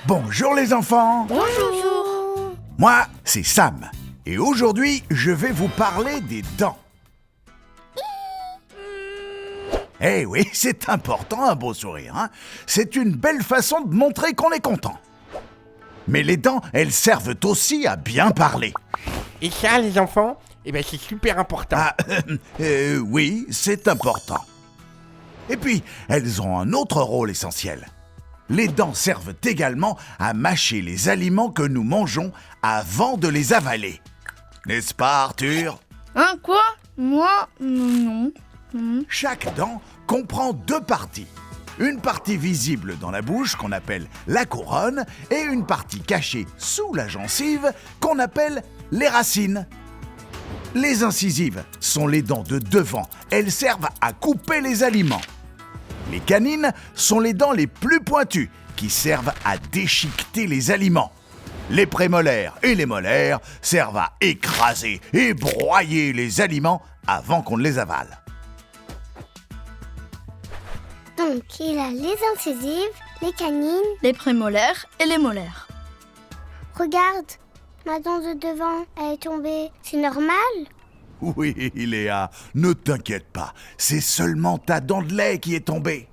Bonjour les enfants. Bonjour. Moi, c'est Sam. Et aujourd'hui, je vais vous parler des dents. Eh oui, c'est important un beau sourire, hein. C'est une belle façon de montrer qu'on est content. Mais les dents, elles servent aussi à bien parler. Et ça, les enfants, c'est super important. Oui, c'est important. Et puis, elles ont un autre rôle essentiel. Les dents servent également à mâcher les aliments que nous mangeons avant de les avaler. N'est-ce pas, Arthur? Hein, quoi? Moi, non. Chaque dent comprend deux parties. Une partie visible dans la bouche qu'on appelle la couronne et une partie cachée sous la gencive qu'on appelle les racines. Les incisives sont les dents de devant. Elles servent à couper les aliments. Les canines sont les dents les plus pointues qui servent à déchiqueter les aliments. Les prémolaires et les molaires servent à écraser et broyer les aliments avant qu'on ne les avale. Donc, il a les incisives, les canines. Les prémolaires et les molaires. Regarde, ma dent de devant, elle est tombée. C'est normal? Oui, Léa, ne t'inquiète pas, c'est seulement ta dent de lait qui est tombée.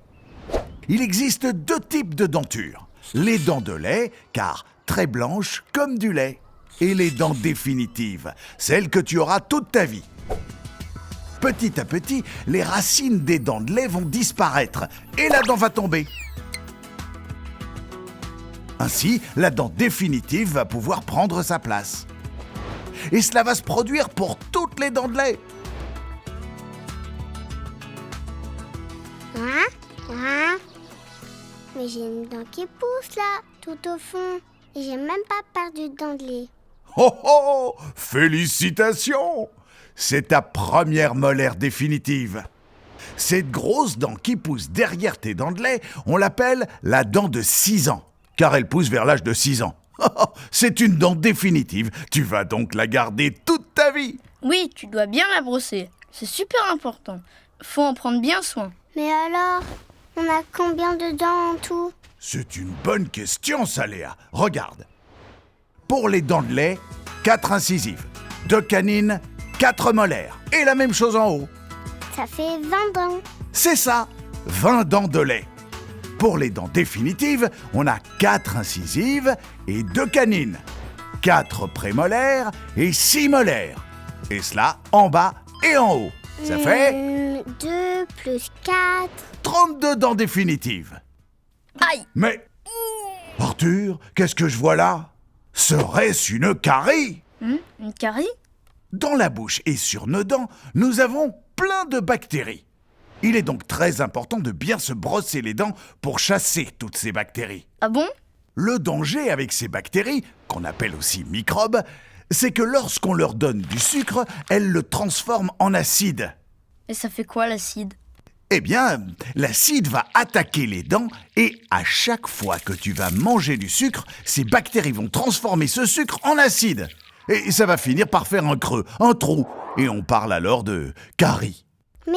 Il existe deux types de dentures. Les dents de lait, car très blanches comme du lait. Et les dents définitives, celles que tu auras toute ta vie. Petit à petit, les racines des dents de lait vont disparaître et la dent va tomber. Ainsi, la dent définitive va pouvoir prendre sa place. Et cela va se produire pour toutes les dents de lait. Mais j'ai une dent qui pousse là, tout au fond. Et j'ai même pas perdu de dent de lait. Oh oh! Félicitations! C'est ta première molaire définitive. Cette grosse dent qui pousse derrière tes dents de lait, on l'appelle la dent de 6 ans, car elle pousse vers l'âge de 6 ans. C'est une dent définitive. Tu vas donc la garder toute ta vie. Oui, tu dois bien la brosser. C'est super important. Faut en prendre bien soin. Mais alors, on a combien de dents en tout? C'est une bonne question, ça, Léa. Regarde. Pour les dents de lait, 4 incisives, 2 canines, 4 molaires. Et la même chose en haut. Ça fait 20 dents. C'est ça, 20 dents de lait. Pour les dents définitives, on a 4 incisives et 2 canines, 4 prémolaires et 6 molaires. Et cela en bas et en haut. Ça fait 2 plus 4. 32 dents définitives. Aïe! Mais, Arthur, qu'est-ce que je vois là? Serait-ce une carie? Une carie? Dans la bouche et sur nos dents, nous avons plein de bactéries. Il est donc très important de bien se brosser les dents pour chasser toutes ces bactéries. Ah bon? Le danger avec ces bactéries, qu'on appelle aussi microbes, c'est que lorsqu'on leur donne du sucre, elles le transforment en acide. Et ça fait quoi l'acide? Eh bien, l'acide va attaquer les dents et à chaque fois que tu vas manger du sucre, ces bactéries vont transformer ce sucre en acide. Et ça va finir par faire un creux, un trou. Et on parle alors de carie. Mais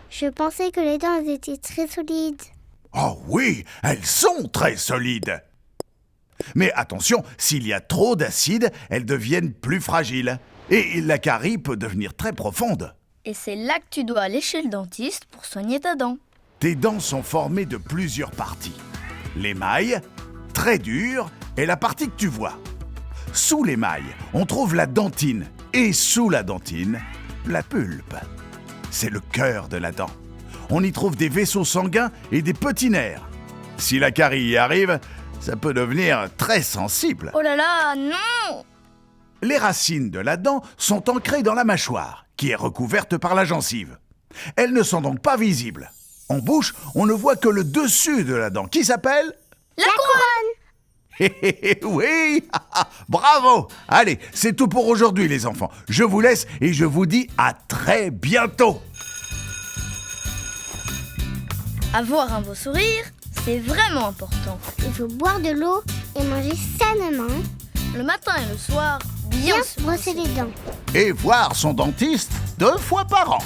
je pensais que les dents étaient très solides. Oh oui, elles sont très solides. Mais attention, s'il y a trop d'acide, elles deviennent plus fragiles. Et la carie peut devenir très profonde. Et c'est là que tu dois aller chez le dentiste pour soigner ta dent. Tes dents sont formées de plusieurs parties. L'émail, très dur, est la partie que tu vois. Sous l'émail, on trouve la dentine. Et sous la dentine, la pulpe. C'est le cœur de la dent. On y trouve des vaisseaux sanguins et des petits nerfs. Si la carie y arrive, ça peut devenir très sensible. Oh là là, non! Les racines de la dent sont ancrées dans la mâchoire, qui est recouverte par la gencive. Elles ne sont donc pas visibles. En bouche, on ne voit que le dessus de la dent, qui s'appelle... La couronne! Oui! Bravo! Allez, c'est tout pour aujourd'hui, les enfants. Je vous laisse et je vous dis à très bientôt. Avoir un beau sourire, c'est vraiment important. Il faut boire de l'eau et manger sainement. Le matin et le soir, bien Bien se brosser les dents. Et voir son dentiste 2 fois par an.